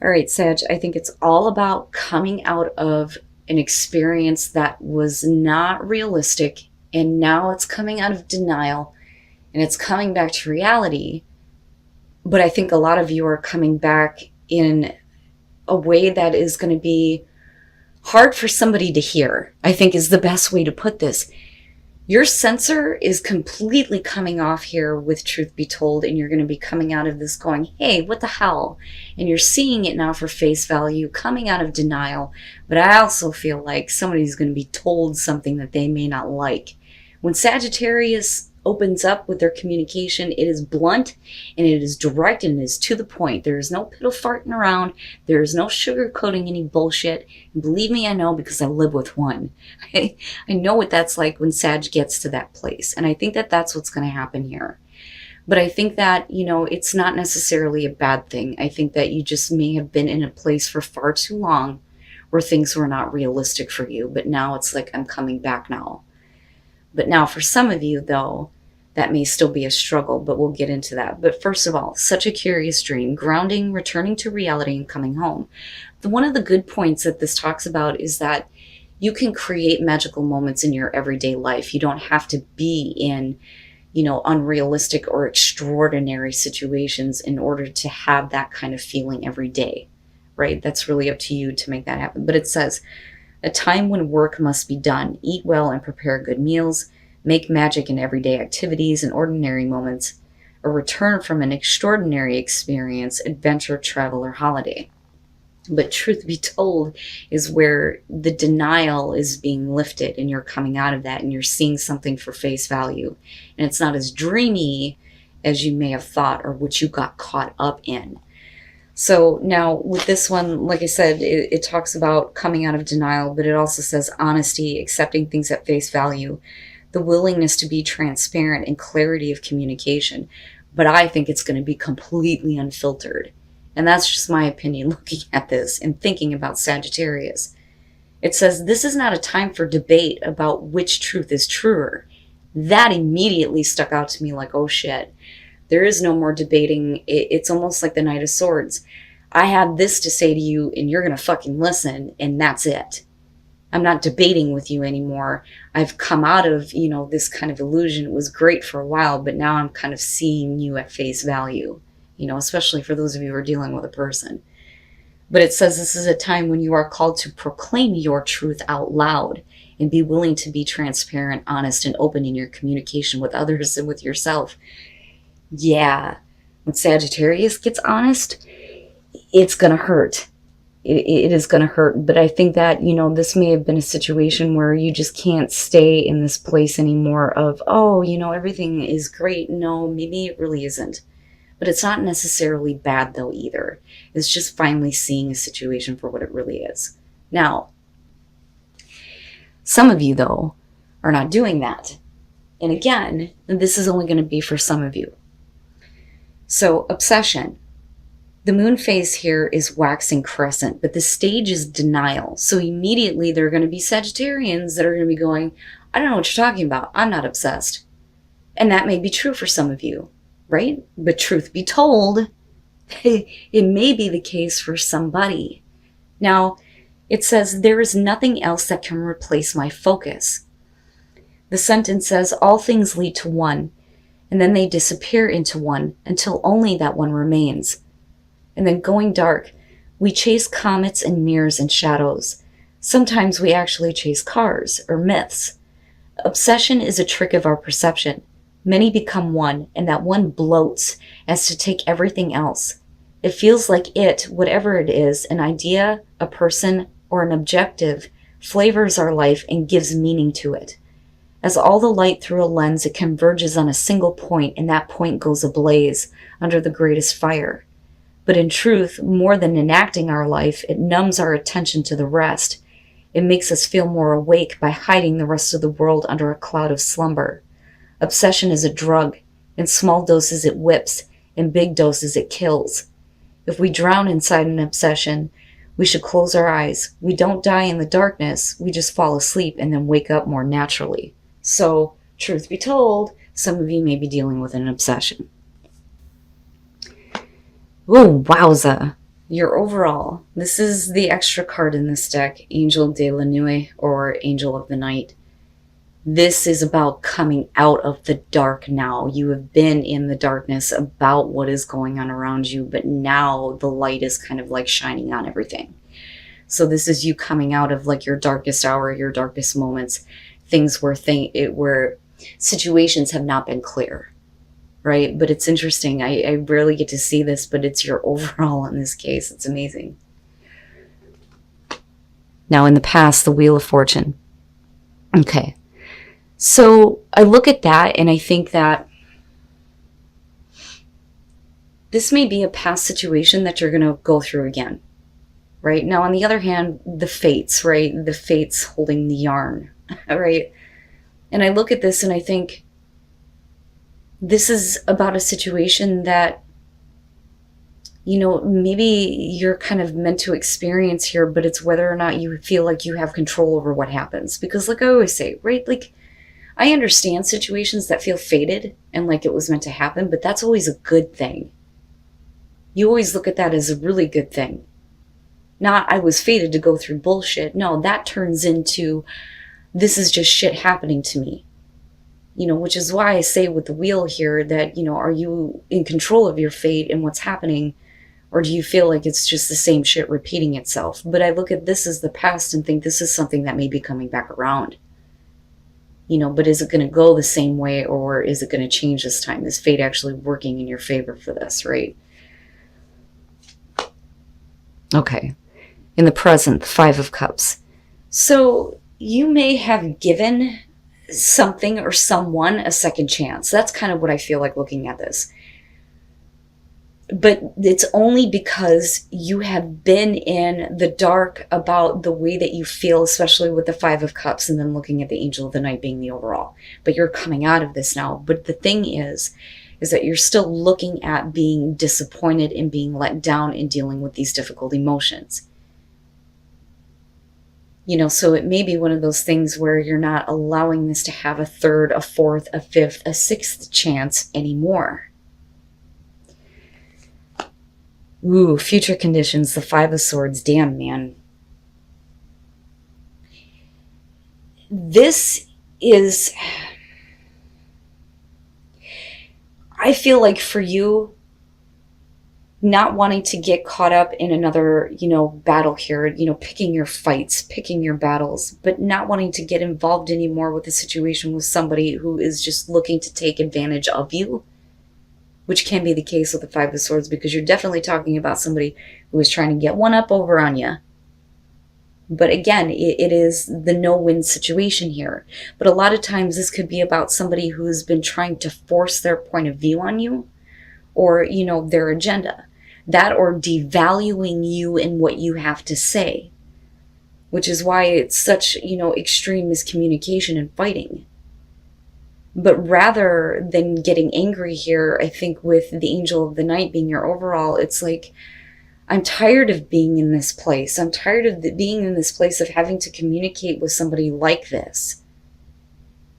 All right, Sag, I think it's all about coming out of an experience that was not realistic, and now it's coming out of denial and it's coming back to reality. But I think a lot of you are coming back in a way that is going to be hard for somebody to hear, I think is the best way to put this. Your sensor is completely coming off here with truth be told, and you're going to be coming out of this going, hey, what the hell? And you're seeing it now for face value, coming out of denial. But I also feel like somebody's going to be told something that they may not like. When Sagittarius opens up with their communication, it is blunt and it is direct and it is to the point. There is no piddle farting around. There is no sugarcoating any bullshit. And believe me, I know, because I live with one. I know what that's like when Sag gets to that place. And I think that that's what's going to happen here. But I think that, it's not necessarily a bad thing. I think that you just may have been in a place for far too long where things were not realistic for you. But now it's like, I'm coming back now. But now for some of you, though, that may still be a struggle, but we'll get into that. But first of all, such a curious dream, grounding, returning to reality, and coming home. One of the good points that this talks about is that you can create magical moments in your everyday life. You don't have to be in, unrealistic or extraordinary situations in order to have that kind of feeling every day, right? That's really up to you to make that happen. But it says, a time when work must be done. Eat well and prepare good meals. Make magic in everyday activities and ordinary moments. A return from an extraordinary experience, adventure, travel, or holiday. But truth be told is where the denial is being lifted and you're coming out of that and you're seeing something for face value. And it's not as dreamy as you may have thought or what you got caught up in. So now with this one, like I said, it talks about coming out of denial, but it also says honesty, accepting things at face value, the willingness to be transparent, and clarity of communication. But I think it's going to be completely unfiltered. And that's just my opinion looking at this and thinking about Sagittarius. It says this is not a time for debate about which truth is truer. That immediately stuck out to me like, oh shit. There is no more debating. It's almost like the Knight of Swords. I have this to say to you and you're going to fucking listen and that's it. I'm not debating with you anymore. I've come out of, this kind of illusion. It was great for a while, but now I'm kind of seeing you at face value, especially for those of you who are dealing with a person. But it says this is a time when you are called to proclaim your truth out loud and be willing to be transparent, honest, and open in your communication with others and with yourself. Yeah, when Sagittarius gets honest, it's going to hurt. It is going to hurt. But I think that, this may have been a situation where you just can't stay in this place anymore of, everything is great. No, maybe it really isn't. But it's not necessarily bad, though, either. It's just finally seeing a situation for what it really is. Now, some of you, though, are not doing that. And again, this is only going to be for some of you. So, obsession. The moon phase here is waxing crescent, but the stage is denial. So immediately there are going to be Sagittarians that are going to be going, I don't know what you're talking about. I'm not obsessed. And that may be true for some of you, right? But truth be told, it may be the case for somebody. Now, it says, there is nothing else that can replace my focus. The sentence says, all things lead to one. And then they disappear into one until only that one remains. And then going dark, we chase comets and mirrors and shadows. Sometimes we actually chase cars or myths. Obsession is a trick of our perception. Many become one, and that one bloats as to take everything else. It feels like it, whatever it is, an idea, a person, or an objective, flavors our life and gives meaning to it. As all the light through a lens, it converges on a single point, and that point goes ablaze under the greatest fire. But in truth, more than enacting our life, it numbs our attention to the rest. It makes us feel more awake by hiding the rest of the world under a cloud of slumber. Obsession is a drug. In small doses it whips, in big doses it kills. If we drown inside an obsession, we should close our eyes. We don't die in the darkness, we just fall asleep and then wake up more naturally. So, truth be told, some of you may be dealing with an obsession. Oh, wowza. your overall, this is the extra card in this deck, Angel de la Nuit, or Angel of the Night. This is about coming out of the dark now. You have been in the darkness about what is going on around you, but now the light is kind of like shining on everything. So this is you coming out of like your darkest hour, your darkest moments, things where situations have not been clear, right? But it's interesting. I rarely get to see this, but it's your overall in this case. It's amazing. Now in the past, the Wheel of Fortune. Okay. So I look at that and I think that this may be a past situation that you're going to go through again, right? Now, on the other hand, the fates, right? The fates holding the yarn, right? And I look at this and I think this is about a situation that, you know, maybe you're kind of meant to experience here, but it's whether or not you feel like you have control over what happens. Because like I always say, right? Like, I understand situations that feel fated and like it was meant to happen, but that's always a good thing. You always look at that as a really good thing. Not, I was fated to go through bullshit. No, that turns into, this is just shit happening to me. You know, which is why I say with the wheel here that, you know, are you in control of your fate and what's happening? Or do you feel like it's just the same shit repeating itself? But I look at this as the past and think this is something that may be coming back around. You know, but is it going to go the same way, or is it going to change this time? Is fate actually working in your favor for this, right? Okay. In the present, the Five of Cups. So you may have given something or someone a second chance. That's kind of what I feel like looking at this. But it's only because you have been in the dark about the way that you feel, especially with the Five of Cups, and then looking at the Angel of the Night being the overall. But you're coming out of this now. But the thing is that you're still looking at being disappointed and being let down and dealing with these difficult emotions. You know, so it may be one of those things where you're not allowing this to have a third, a fourth, a fifth, a sixth chance anymore. Ooh, future conditions, the Five of Swords. Damn, man. This is, I feel like for you, not wanting to get caught up in another, you know, battle here, you know, picking your fights, picking your battles, but not wanting to get involved anymore with a situation with somebody who is just looking to take advantage of you. Which can be the case with the Five of Swords, because you're definitely talking about somebody who is trying to get one up over on you. But again, it is the no-win situation here. But a lot of times this could be about somebody who has been trying to force their point of view on you, or, you know, their agenda. That, or devaluing you and what you have to say. Which is why it's such, you know, extreme miscommunication and fighting. But rather than getting angry here, I think with the Angel of the Night being your overall, it's like, I'm tired of being in this place. I'm tired of being in this place of having to communicate with somebody like this,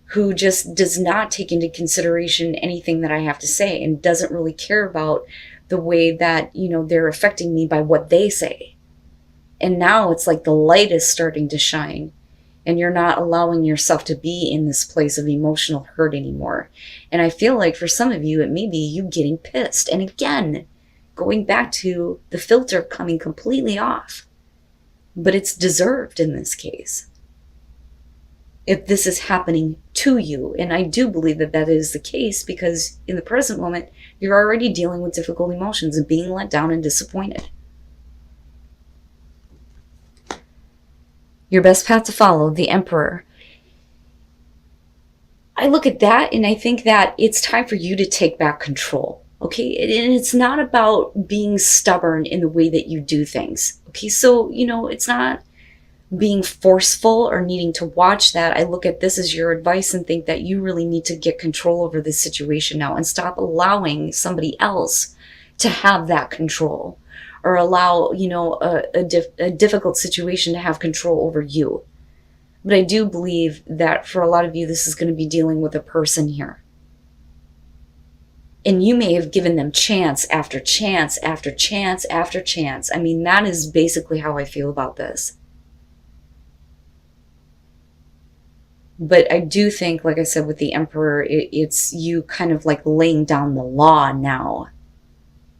who just does not take into consideration anything that I have to say and doesn't really care about the way that, you know, they're affecting me by what they say. And now it's like the light is starting to shine. And you're not allowing yourself to be in this place of emotional hurt anymore. And I feel like for some of you, it may be you getting pissed. And again, going back to the filter coming completely off. But it's deserved in this case. If this is happening to you. And I do believe that that is the case, because in the present moment, you're already dealing with difficult emotions and being let down and disappointed. Your best path to follow, the Emperor. I look at that and I think that it's time for you to take back control. Okay, and it's not about being stubborn in the way that you do things. Okay, so, you know, it's not being forceful or needing to watch that. I look at this as your advice and think that you really need to get control over this situation now and stop allowing somebody else to have that control. Or allow, you know, a difficult situation to have control over you. But I do believe that for a lot of you, this is going to be dealing with a person here. And you may have given them chance after chance after chance after chance. I mean, that is basically how I feel about this. But I do think, like I said, with the Emperor, it's you kind of like laying down the law now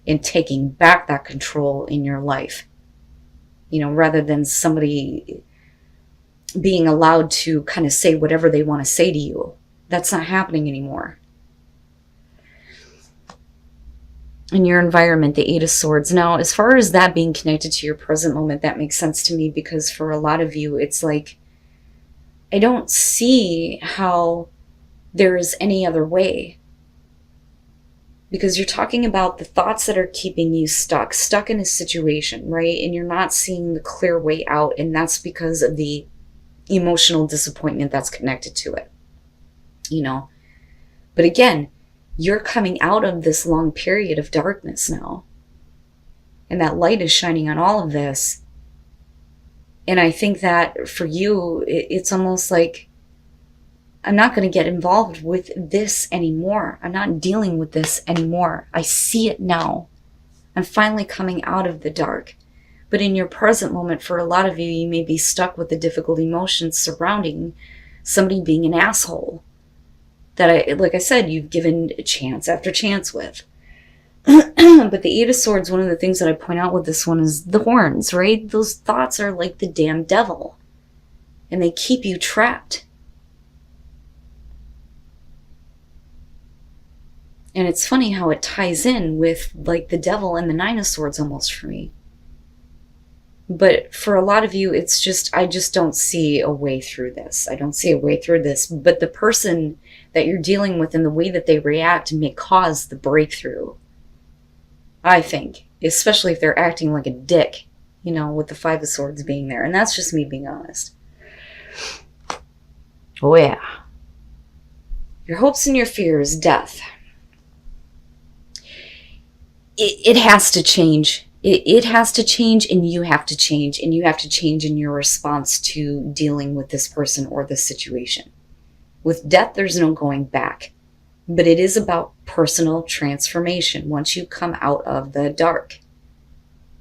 and taking back that control in your life. You know, rather than somebody being allowed to kind of say whatever they want to say to you. That's not happening anymore. In your environment, the Eight of Swords. Now, as far as that being connected to your present moment, that makes sense to me, because for a lot of you, it's like, I don't see how there is any other way. Because you're talking about the thoughts that are keeping you stuck in a situation, right? And you're not seeing the clear way out, and that's because of the emotional disappointment that's connected to it, you know? But again, you're coming out of this long period of darkness now. And that light is shining on all of this. And I think that for you, it's almost like, I'm not going to get involved with this anymore. I'm not dealing with this anymore. I see it now. I'm finally coming out of the dark. But in your present moment, for a lot of you, you may be stuck with the difficult emotions surrounding somebody being an asshole. That, like I said, you've given chance after chance with. But the Eight of Swords, one of the things that I point out with this one is the horns, right? Those thoughts are like the damn devil. And they keep you trapped. And it's funny how it ties in with like the devil and the Nine of Swords almost for me. But for a lot of you, it's just, I just don't see a way through this. I don't see a way through this. But the person that you're dealing with and the way that they react may cause the breakthrough. I think. Especially if they're acting like a dick, you know, with the Five of Swords being there. And that's just me being honest. Oh yeah. Your hopes and your fears, death. It has to change. It has to change, and you have to change. And you have to change in your response to dealing with this person or this situation. With death, there's no going back. But it is about personal transformation once you come out of the dark.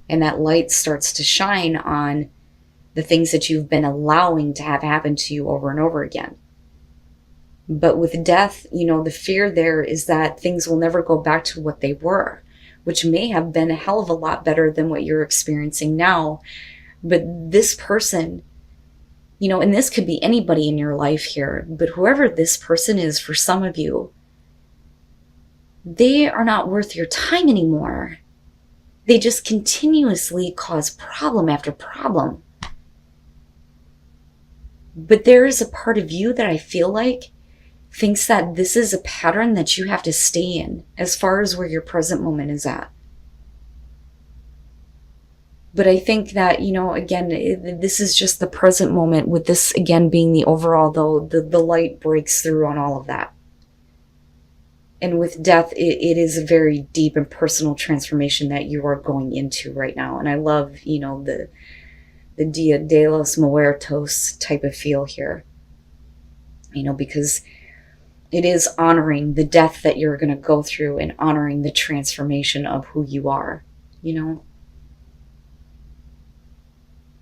And that light starts to shine on the things that you've been allowing to have happen to you over and over again. But with death, you know, the fear there is that things will never go back to what they were, which may have been a hell of a lot better than what you're experiencing now. But this person, you know, and this could be anybody in your life here, but whoever this person is for some of you, they are not worth your time anymore. They just continuously cause problem after problem. But there is a part of you that I feel like thinks that this is a pattern that you have to stay in as far as where your present moment is at. But I think that, you know, again, this is just the present moment, with this again being the overall, though, the light breaks through on all of that. And with death, it is a very deep and personal transformation that you are going into right now. And I love, you know, the Dia de los Muertos type of feel here. You know, because it is honoring the death that you're going to go through and honoring the transformation of who you are, you know.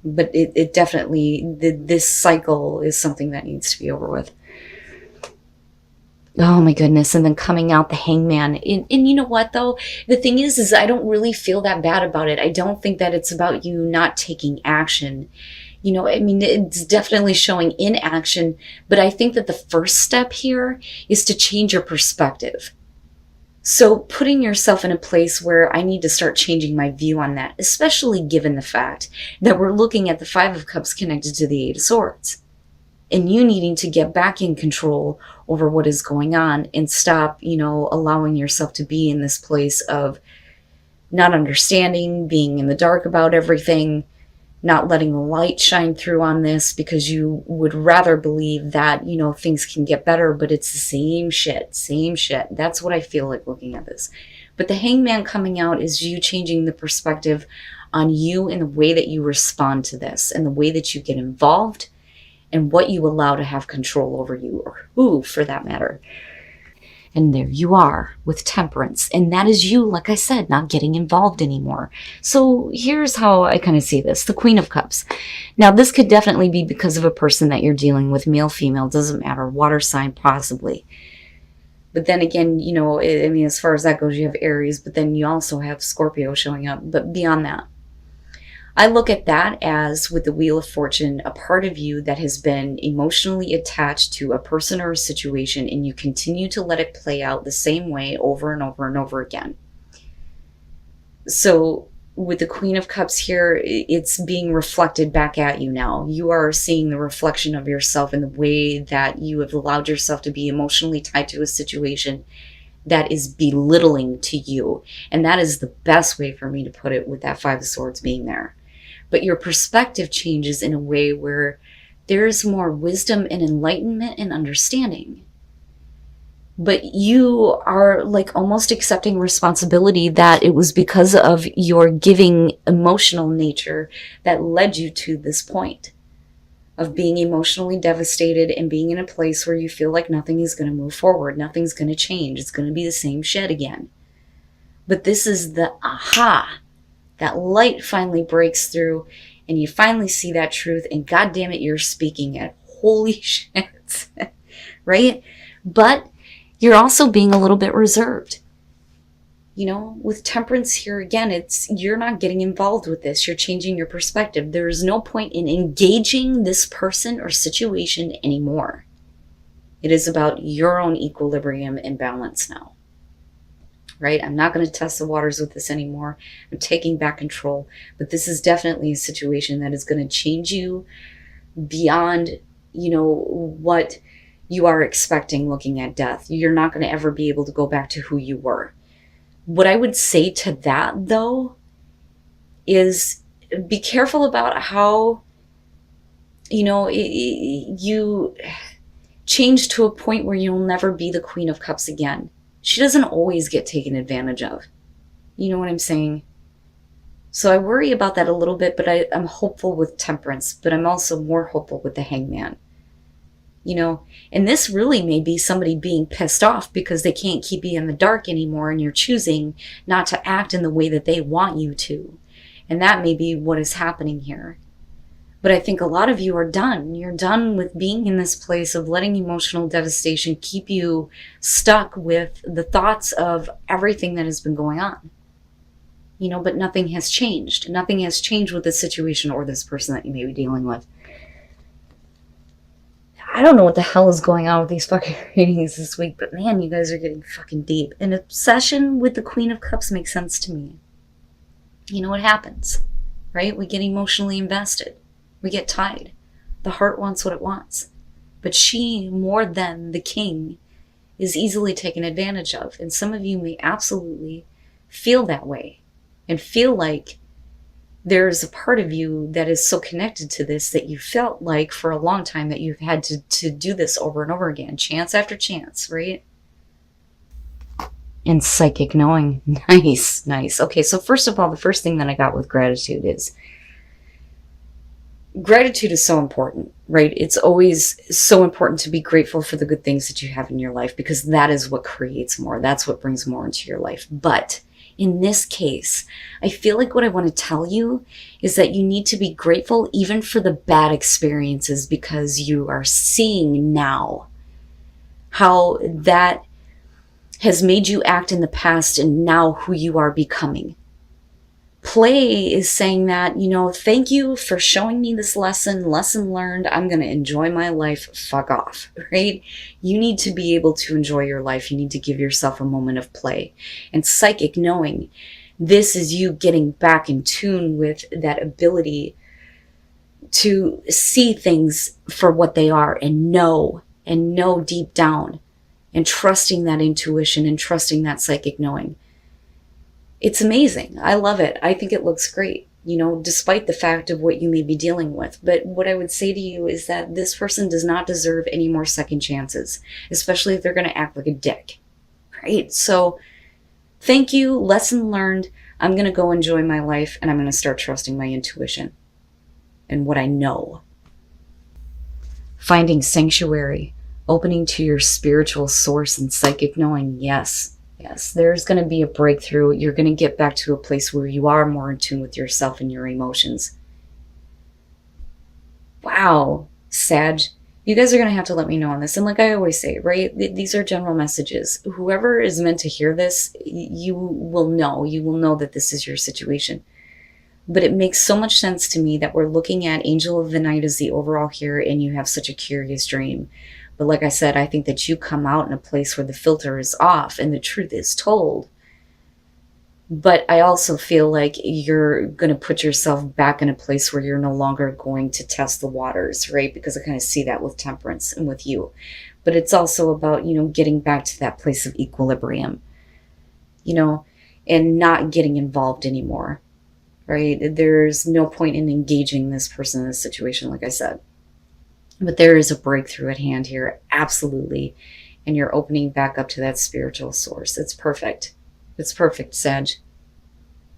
But it definitely, this cycle is something that needs to be over with. Oh my goodness. And then coming out the Hangman. And you know what though? The thing is I don't really feel that bad about it. I don't think that it's about you not taking action. You know, I mean, it's definitely showing inaction, but I think that the first step here is to change your perspective. So putting yourself in a place where I need to start changing my view on that, especially given the fact that we're looking at the Five of Cups connected to the Eight of Swords. And you needing to get back in control over what is going on and stop, you know, allowing yourself to be in this place of not understanding, being in the dark about everything, not letting the light shine through on this because you would rather believe that, you know, things can get better, but it's the same shit, same shit. That's what I feel like looking at this. But the Hangman coming out is you changing the perspective on you and the way that you respond to this and the way that you get involved and what you allow to have control over you, or who for that matter. And there you are with Temperance. And that is you, like I said, not getting involved anymore. So here's how I kind of see this. The Queen of Cups. Now, this could definitely be because of a person that you're dealing with, male, female, doesn't matter, water sign possibly. But then again, you know, I mean, as far as that goes, you have Aries, but then you also have Scorpio showing up. But beyond that, I look at that as, with the Wheel of Fortune, a part of you that has been emotionally attached to a person or a situation, and you continue to let it play out the same way over and over and over again. So with the Queen of Cups here, it's being reflected back at you now. You are seeing the reflection of yourself in the way that you have allowed yourself to be emotionally tied to a situation that is belittling to you. And that is the best way for me to put it, with that Five of Swords being there. But your perspective changes in a way where there's more wisdom and enlightenment and understanding. But you are like almost accepting responsibility that it was because of your giving emotional nature that led you to this point of being emotionally devastated and being in a place where you feel like nothing is going to move forward. Nothing's going to change. It's going to be the same shit again. But this is the aha. That light finally breaks through and you finally see that truth, and God damn it, you're speaking it. Holy shit. Right? But you're also being a little bit reserved. You know, with Temperance here again, it's, you're not getting involved with this. You're changing your perspective. There is no point in engaging this person or situation anymore. It is about your own equilibrium and balance now. Right? I'm not going to test the waters with this anymore. I'm taking back control. But this is definitely a situation that is going to change you beyond, you know, what you are expecting looking at death. You're not going to ever be able to go back to who you were. What I would say to that, though, is be careful about how, you know, you change to a point where you'll never be the Queen of Cups again. She doesn't always get taken advantage of. You know what I'm saying? So I worry about that a little bit, but I'm hopeful with Temperance, but I'm also more hopeful with the Hangman. You know, and this really may be somebody being pissed off because they can't keep you in the dark anymore, and you're choosing not to act in the way that they want you to. And that may be what is happening here. But I think a lot of you are done. You're done with being in this place of letting emotional devastation keep you stuck with the thoughts of everything that has been going on. You know, but nothing has changed. Nothing has changed with this situation or this person that you may be dealing with. I don't know what the hell is going on with these fucking readings this week, but man, you guys are getting fucking deep. An obsession with the Queen of Cups makes sense to me. You know what happens, right? We get emotionally invested. We get tied. The heart wants what it wants. But she, more than the king, is easily taken advantage of. And some of you may absolutely feel that way and feel like there's a part of you that is so connected to this that you felt like for a long time that you've had to do this over and over again, chance after chance, right? And psychic knowing. Nice, nice. Okay, so first of all, the first thing that I got with gratitude is gratitude is so important, right? It's always so important to be grateful for the good things that you have in your life, because that is what creates more. That's what brings more into your life. But in this case, I feel like what I want to tell you is that you need to be grateful even for the bad experiences, because you are seeing now how that has made you act in the past and now who you are becoming. Play is saying that, you know, thank you for showing me this lesson learned. I'm going to enjoy my life. Fuck off, right? You need to be able to enjoy your life. You need to give yourself a moment of play. And psychic knowing, this is you getting back in tune with that ability to see things for what they are and know deep down, and trusting that intuition and trusting that psychic knowing. It's amazing. I love it. I think it looks great, you know, despite the fact of what you may be dealing with. But what I would say to you is that this person does not deserve any more second chances, especially if they're going to act like a dick, right? So thank you. Lesson learned. I'm going to go enjoy my life, and I'm going to start trusting my intuition and what I know. Finding sanctuary. opening to your spiritual source and psychic knowing. Yes, yes, there's going to be a breakthrough. You're going to get back to a place where you are more in tune with yourself and your emotions. Wow, Sag, you guys are going to have to let me know on this. And like I always say, right, these are general messages. Whoever is meant to hear this, you will know that this is your situation. But it makes so much sense to me that we're looking at Angel of the Night as the overall here, and you have such a curious dream. But like I said, I think that you come out in a place where the filter is off and the truth is told. But I also feel like you're going to put yourself back in a place where you're no longer going to test the waters, right? Because I kind of see that with Temperance and with you. But it's also about, getting back to that place of equilibrium, and not getting involved anymore, right? There's no point in engaging this person in this situation, like I said. But there is a breakthrough at hand here, absolutely. And you're opening back up to that spiritual source. It's perfect. It's perfect, Sag.